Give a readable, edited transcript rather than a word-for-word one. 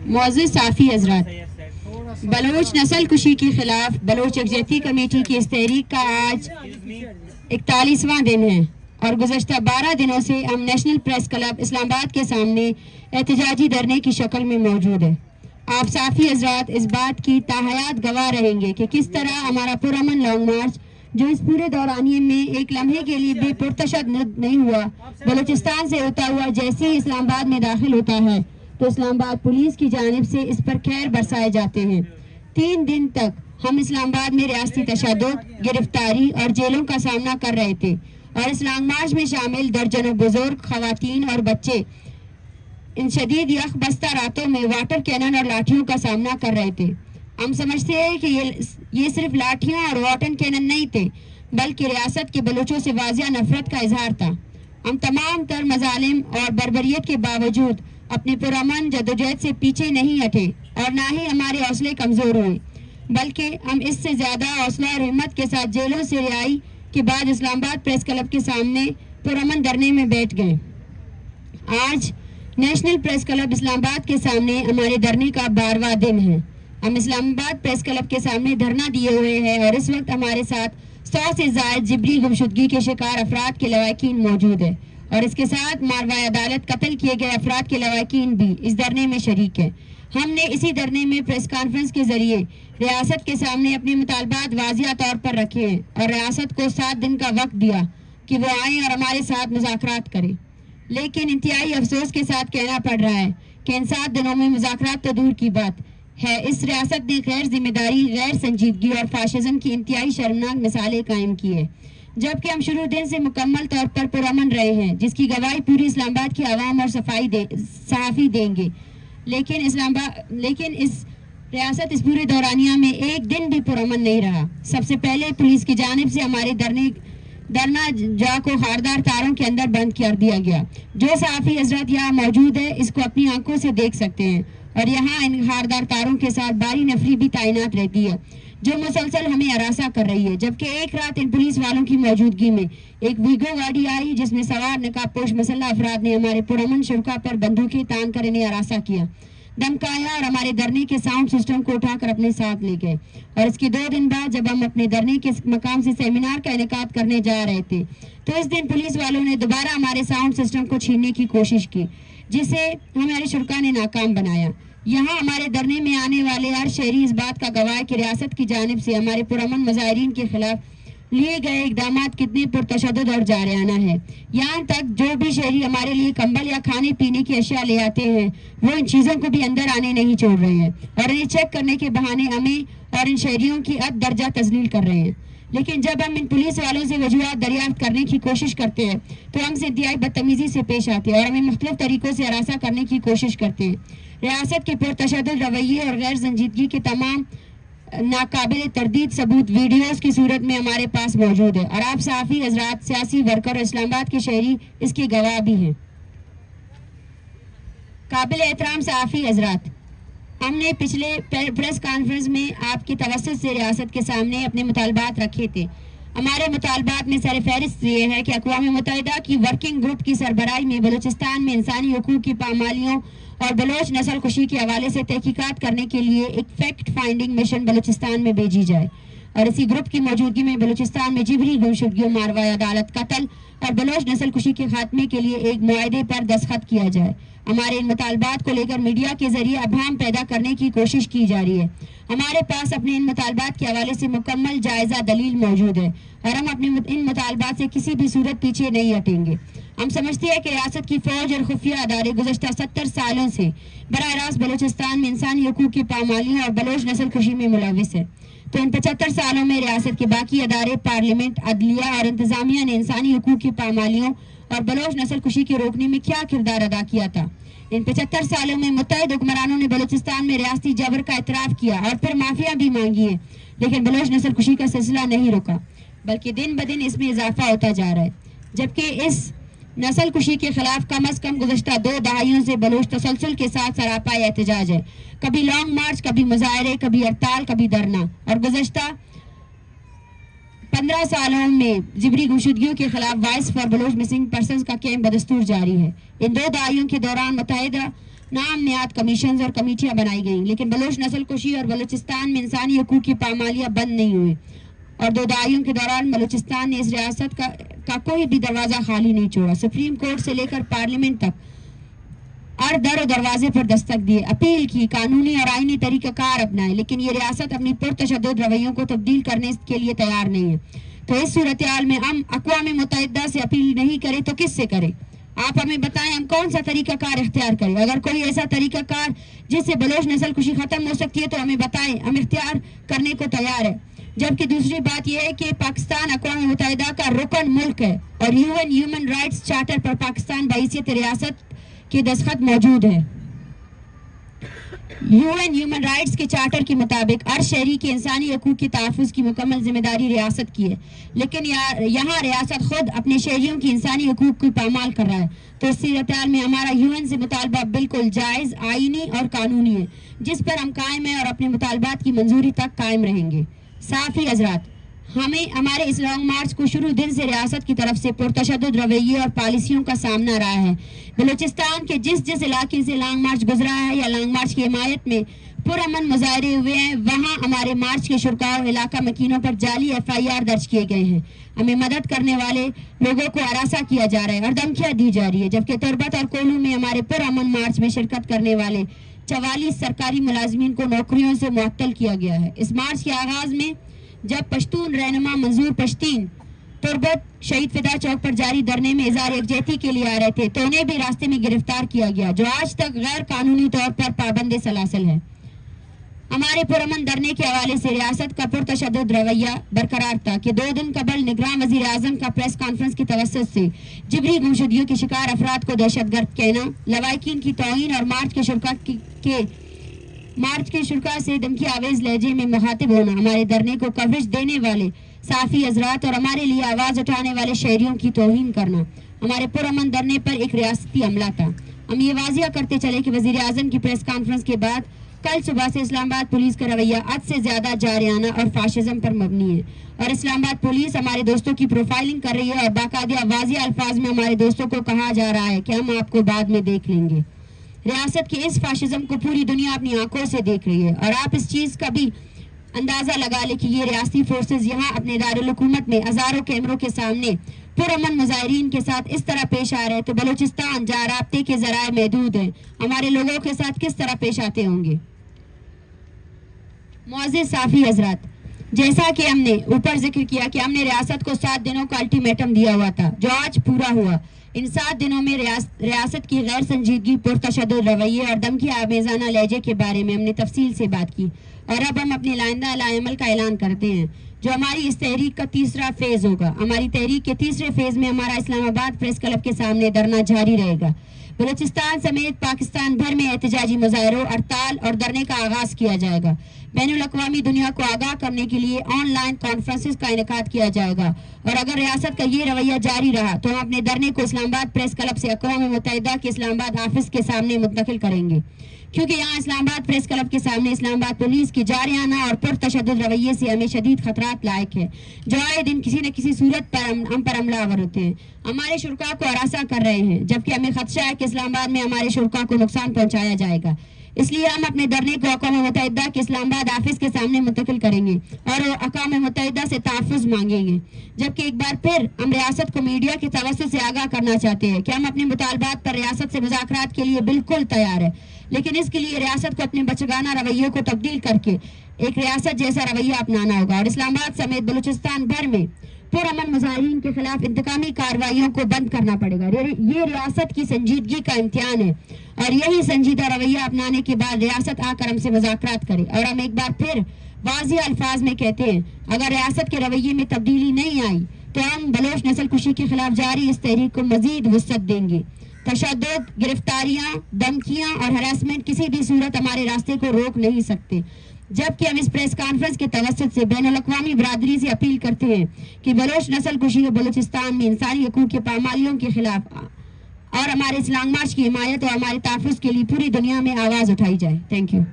معزز صافی حضرات، بلوچ نسل کشی کے خلاف بلوچ یکجہتی کمیٹی کی اس تحریک کا آج 41واں دن ہے اور گزشتہ 12 دنوں سے ہم نیشنل پریس کلب اسلام آباد کے سامنے احتجاجی دھرنے کی شکل میں موجود ہیں۔ آپ صافی حضرات اس بات کی تاحیات گواہ رہیں گے کہ کس طرح ہمارا پرامن لانگ مارچ، جو اس پورے دورانیے میں ایک لمحے کے لیے بھی پرتشدد نہیں ہوا، بلوچستان سے ہوتا ہوا جیسے ہی اسلام آباد میں داخل ہوتا ہے تو اسلام آباد پولیس کی جانب سے اس پر خیر برسائے جاتے ہیں۔ 3 دن تک ہم اسلام آباد میں ریاستی تشدد، گرفتاری اور جیلوں کا سامنا کر رہے تھے اور اس لانگ مارچ میں شامل درجنوں بزرگ، خواتین اور بچے ان شدید یخ بستہ راتوں میں واٹر کینن اور لاٹھیوں کا سامنا کر رہے تھے۔ ہم سمجھتے ہیں کہ یہ صرف لاٹھیاں اور واٹر کینن نہیں تھے بلکہ ریاست کے بلوچوں سے واضح نفرت کا اظہار تھا۔ ہم تمام تر مظالم اور بربریت کے باوجود اپنے پرامن جدوجہد سے پیچھے نہیں ہٹے اور نہ ہی ہمارے حوصلے کمزور ہوئے، بلکہ ہم اس سے زیادہ حوصلہ اور ہمت کے ساتھ جیلوں سے رہائی کے بعد اسلام آباد پریس کلب کے سامنے پرامن دھرنے میں بیٹھ گئے۔ آج نیشنل پریس کلب اسلام آباد کے سامنے ہمارے دھرنے کا 12واں دن ہے۔ ہم اسلام آباد پریس کلب کے سامنے دھرنا دیے ہوئے ہیں اور اس وقت ہمارے ساتھ 100 سے زائد جبری گمشدگی کے شکار افراد کے لواحقین موجود ہیں اور اس کے ساتھ ماروائے عدالت قتل کیے گئے افراد کے لواحقین بھی اس دھرنے میں شریک ہیں۔ ہم نے اسی دھرنے میں پریس کانفرنس کے ذریعے ریاست کے سامنے اپنے مطالبات واضح طور پر رکھے ہیں اور ریاست کو 7 دن کا وقت دیا کہ وہ آئیں اور ہمارے ساتھ مذاکرات کریں، لیکن انتہائی افسوس کے ساتھ کہنا پڑ رہا ہے کہ ان 7 دنوں میں مذاکرات تو دور کی بات ہے، اس ریاست نے غیر ذمہ داری، غیر سنجیدگی اور فاشزم کی انتہائی شرمناک مثالیں قائم کی ہے، جبکہ ہم شروع دن سے مکمل طور پر پرامن رہے ہیں، جس کی گواہی پوری اسلام آباد کی عوام اور صحافی دیں گے، لیکن اس ریاست اس پورے دورانیہ میں ایک دن بھی پرامن نہیں رہا۔ سب سے پہلے پولیس کی جانب سے ہمارے دھرنا جا کو خاردار تاروں کے اندر بند کر دیا گیا۔ جو صحافی حضرات یہاں موجود ہے اس کو اپنی آنکھوں سے دیکھ سکتے ہیں اور یہاں ان خاردار تاروں کے ساتھ باری نفری بھی تعینات رہتی ہے جو مسلسل ہمیں ہراساں کر رہی ہے، جبکہ ایک رات ان پولیس والوں کی موجودگی میں ایک ویگو گاڑی آئی جس میں سوار نقاب پوش مسلح افراد نے ہمارے پرامن شرکا پر بندوقیں تان کر انہیں ہراساں کیا، دھمکایا اور ہمارے دھرنے کے ساؤنڈ سسٹم کو اٹھا کر اپنے ساتھ لے گئے۔ اور اس کے 2 دن بعد جب ہم اپنے دھرنے کے مقام سے سیمینار کا انعقاد کرنے جا رہے تھے تو اس دن پولیس والوں نے دوبارہ ہمارے ساؤنڈ سسٹم کو چھیننے کی کوشش کی، جسے ہمارے شرکا نے ناکام بنایا۔ یہاں ہمارے دھرنے میں آنے والے ہر شہری اس بات کا گواہ ہے کہ ریاست کی جانب سے ہمارے پرامن مظاہرین کے خلاف لیے گئے اقدامات کتنے پرتشدد اور جارحانہ ہیں۔ یہاں تک جو بھی شہری ہمارے لیے کمبل یا کھانے پینے کی اشیاء لے آتے ہیں وہ ان چیزوں کو بھی اندر آنے نہیں چھوڑ رہے ہیں اور انہیں چیک کرنے کے بہانے ہمیں اور ان شہریوں کی اد درجہ تذلیل کر رہے ہیں۔ لیکن جب ہم ان پولیس والوں سے وجوہات دریافت کرنے کی کوشش کرتے ہیں تو ہم سے انتہائی بدتمیزی سے پیش آتے ہیں اور ہمیں مختلف طریقوں سے ہراساں کرنے کی کوشش کرتے ہیں۔ ریاست کے پرتشدد رویے اور غیر سنجیدگی کے تمام ناقابل تردید ثبوت ویڈیوز کی صورت میں ہمارے پاس موجود ہے اور آپ صحافی حضرات، سیاسی ورکر اور اسلام آباد کے شہری اس کے گواہ بھی ہیں۔ قابل احترام صحافی حضرات، ہم نے پچھلے پریس کانفرنس میں آپ کی توسط سے ریاست کے سامنے اپنے مطالبات رکھے تھے۔ ہمارے مطالبات میں سر فہرست یہ ہے کہ اقوام متحدہ کی ورکنگ گروپ کی سربراہی میں بلوچستان میں انسانی حقوق کی پامالیوں اور بلوچ نسل کشی کے حوالے سے تحقیقات کرنے کے لیے ایک فیکٹ فائنڈنگ مشن بلوچستان میں بھیجی جائے اور اسی گروپ کی موجودگی میں بلوچستان میں جبری گمشدگیوں، ماروائے عدالت قتل اور بلوچ نسل کشی کے خاتمے کے لیے ایک معاہدے پر دستخط کیا جائے۔ ہمارے ان مطالبات کو لے کر میڈیا کے ذریعے ابہام پیدا کرنے کی کوشش کی جا رہی ہے۔ ہمارے پاس اپنے ان مطالبات کے حوالے سے مکمل جائزہ دلیل موجود ہے اور ہم اپنے ان مطالبات سے کسی بھی صورت پیچھے نہیں ہٹیں گے۔ ہم سمجھتے ہیں کہ ریاست کی فوج اور خفیہ ادارے گزشتہ 70 سالوں سے براہ راست بلوچستان میں انسانی حقوق کی پامالیوں اور بلوچ نسل کشی میں ملوث ہے، تو ان 75 سالوں میں ریاست کے باقی ادارے، پارلیمنٹ، عدلیہ اور انتظامیہ نے انسانی حقوق کی پامالیوں اور بلوچ نسل کشی کے روکنے میں کیا کردار ادا کیا تھا؟ ان 75 سالوں میں متحد حکمرانوں نے بلوچستان میں ریاستی جبر کا اعتراف کیا اور پھر معافیاں بھی مانگی ہیں، لیکن بلوچ نسل کشی کا سلسلہ نہیں رکا بلکہ دن بدن اس میں اضافہ ہوتا جا رہا ہے، جبکہ اس نسل کشی کے خلاف کم از کم گزشتہ 2 دہائیوں سے بلوچ تسلسل کے ساتھ سراپا احتجاج ہے، کبھی لانگ مارچ، کبھی مظاہرے، کبھی ہڑتال، کبھی دھرنا، اور گزشتہ 15 سالوں میں جبری گمشدگیوں کے خلاف voice for Baloch missing persons کا کیمپ بدستور جاری ہے۔ ان 2 دہائیوں کے دوران नामनियात कमीशन और कमेटियां बनाई गई, लेकिन बलोच नस्ल कुशी और बलूचिस्तान में इंसानी हकूक की पामालियां बंद नहीं हुई और 2 दहाइयों के दौरान बलूचिस्तान ने इस रियासत का कोई भी दरवाज़ा खाली नहीं छोड़ा। सुप्रीम कोर्ट से लेकर पार्लियामेंट तक हर दर दरवाजे पर दस्तक दिए, अपील की, कानूनी और आईनी तरीक़ाकार अपनाए, लेकिन ये रियासत अपनी पुरतशद्दुद रवैयों को तब्दील करने के लिए तैयार नहीं है। तो इस सूरत हाल में हम अक़वाम मुत्तहिदा से अपील नहीं करें तो किससे करें? आप हमें बताएं हम कौन सा तरीक़ाकार इख्तियार करें। अगर कोई ऐसा तरीक़ाकार जिससे बलोच नस्ल कुशी ख़त्म हो सकती है तो हमें बताएं, हम इख्तियार करने को तैयार है। जबकि दूसरी बात यह है कि पाकिस्तान अक़वाम मुत्तहिदा का रुकन मुल्क है और यूएन ह्यूमन राइट्स चार्टर पर पाकिस्तान बहैसियत रियासत के दस्तखत मौजूद है। यूएन ह्यूमन राइट्स के चार्टर के मुताबिक हर शहरी के इंसानी हकूक की तहफ़्फ़ुज़ की मुकम्मल जिम्मेदारी रियासत की है, लेकिन यहाँ रियासत खुद अपने शहरियों की इंसानी हकूक की पामाल कर रहा है। तो इस सूरत हाल में हमारा यूएन से मुतालबा बिल्कुल जायज़, आईनी और कानूनी है, जिस पर हम कायम हैं और अपने मुतालबात की मंजूरी तक कायम रहेंगे। साफ़ी हज़रात, हमें हमारे इस लॉन्ग मार्च को शुरू दिन से रियासत की तरफ से पुरतशद्दुद रवैये और पॉलिसियों का सामना रहा है। बलूचिस्तान के जिस इलाके से लॉन्ग मार्च गुजरा है या लॉन्ग मार्च की हिमायत में पुरअमन मुजाहरे हुए हैं, वहाँ हमारे मार्च के शुरकाओं इलाका मकीनों पर जाली FIR दर्ज किए गए हैं। हमें मदद करने वाले लोगों को हरासा किया जा रहा है और धमकियाँ दी जा रही है, जबकि तुरबत और कोलू में हमारे पुरअमन मार्च में शिरकत करने वाले 44 सरकारी मुलाजमीन को नौकरियों से मुअत्तल किया गया है। इस मार्च के आगाज में जब पश्तून रहनुमा मंजूर पश्तीन तुरबत शहीद फिदा चौक पर जारी धरने में इज़हार यकजहती के लिए आ रहे थे तो उन्हें भी रास्ते में गिरफ्तार किया गया, जो आज तक गैर कानूनी तौर पर पाबंद सलासल है। हमारे पुरअमन धरने के हवाले से रियासत का पुरतशद्दुद रवैया बरकरार था कि 2 दिन कबल निगरान वज़ीर आज़म का प्रेस कॉन्फ्रेंस की तवस्सुत से जिबरी गुमशुदगियों के शिकार अफराद को दहशतगर्द कहना, लवाहिकीन की तौहीन और मार्च के शुरा से धमकी आवेज लहजे में मुखातिब होना, हमारे धरने को कवरेज देने वाले साफ़ी हजरात और हमारे लिए आवाज़ उठाने वाले शहरियों की तौहीन करना हमारे पुरअमन धरने पर एक रियासती हमला था। हम ये वाजिया करते चले कि वज़ीर आज़म की प्रेस कॉन्फ्रेंस के बाद कल सुबह से इस्लामाबाद पुलिस का रवैया हद से ज़्यादा जारियाना और फाशिज्म पर मबनी है और इस्लामाबाद पुलिस हमारे दोस्तों की प्रोफाइलिंग कर रही है और बाकायदा वाज़िया अल्फाज में हमारे दोस्तों को कहा जा रहा है कि हम आपको बाद में देख लेंगे। रियासत के इस फाशिज्म को पूरी दुनिया अपनी आंखों से देख रही है और आप इस चीज़ का भी अंदाज़ा लगा ले कि ये रियासती फोर्सेज यहाँ अपने दारुल हुकूमत में हज़ारों कैमरों के सामने पुरअमन मुजाहिरीन के साथ इस तरह पेश आ रहे हैं तो बलूचिस्तान जहाँ राब्ते के ज़राए महदूद हैं, हमारे लोगों के साथ किस तरह पेश आते होंगे। मुअज़्ज़िज़ साफ़ी हज़रात, जैसा कि हमने ऊपर जिक्र किया कि हमने रियासत को 7 दिनों का अल्टीमेटम दिया हुआ था, जो आज पूरा हुआ। इन 7 दिनों में रियासत की गैर संजीदगी, पुरतशद्दुद रवैये और धमकी आमेज़ाना लहजे के बारे में हमने तफसील से बात की और अब हम अपने लाइंदा अमल का ऐलान करते हैं, जो हमारी इस तहरीक का तीसरा फेज़ होगा। हमारी तहरीक के तीसरे फेज़ में हमारा इस्लामाबाद प्रेस क्लब के सामने धरना जारी रहेगा। बलूचिस्तान समेत पाकिस्तान भर में एहतजाजी मुजाहरों, हड़ताल और धरने का आगाज़ किया जाएगा। बैनुल अक़वामी दुनिया को आगाह करने के लिए ऑनलाइन कॉन्फ्रेंसेस का इनेकाद किया जाएगा और अगर रियासत का ये रवैया जारी रहा तो हम अपने धरने को इस्लामाबाद प्रेस क्लब से अक़वाम मुत्तहिदा के इस्लामाबाद ऑफिस के सामने मुंतकिल करेंगे, क्योंकि यहाँ इस्लामाबाद प्रेस क्लब के सामने इस्लामाबाद पुलिस की जारियाना और पुरतशद्दुद रवैये से हमें शदीद खतरात लायक है, जो आए दिन किसी न किसी सूरत पर हम पर हमलावर होते हैं, हमारे शुरा को हरासा कर रहे हैं, जबकि हमें खदशा है कि इस्लामाबाद में हमारे शुरा को नुकसान पहुँचाया जाएगा। इसलिए हम अपने धरने को अक़वाम मुत्तहिदा के इस्लामाबाद ऑफिस के सामने मुंतकिल करेंगे और अक़वाम मुत्तहिदा से तहफ़्फ़ुज़ मांगेंगे। जबकि एक बार फिर हम रियासत को मीडिया की तवस्सुत से आगाह करना चाहते हैं कि हम अपने मुतालबात पर रियासत से मुज़ाकरात के लिए बिल्कुल तैयार है, लेकिन इसके लिए रियासत को अपने बचगाना रवैयों को तब्दील करके एक रियासत जैसा रवैया अपनाना होगा और इस्लामाबाद समेत बलूचिस्तान भर में पुरअमन मुजाहिरीन के खिलाफ इंतकामी कार्रवाइयों को बंद करना पड़ेगा। ये रियासत की संजीदगी का इम्तिहान है और यही संजीदा रवैया अपनाने के बाद रियासत आकर हमसे मुज़ाकरात करे। और हम एक बार फिर वाज़िह अल्फाज में कहते हैं, अगर रियासत के रवैये में तब्दीली नहीं आई तो हम बलोच नस्ल कुशी के खिलाफ जारी इस तहरीक को मजीद वुसअत देंगे। तशद्दुद, गिरफ्तारियां, धमकियां और हरासमेंट किसी भी सूरत हमारे रास्ते को रोक नहीं सकते। जबकि हम इस प्रेस कॉन्फ्रेंस के तवस्सुत से बैनुल अक़वामी बरादरी से अपील करते हैं कि बलोच नस्ल कुशी और बलूचिस्तान में इंसानी हकूक़ की पामालियों के खिलाफ और हमारे इस लॉन्ग मार्च की हिमायत और हमारे तहफ़्फ़ुज़ के लिए पूरी दुनिया में आवाज़ उठाई जाए। Thank you.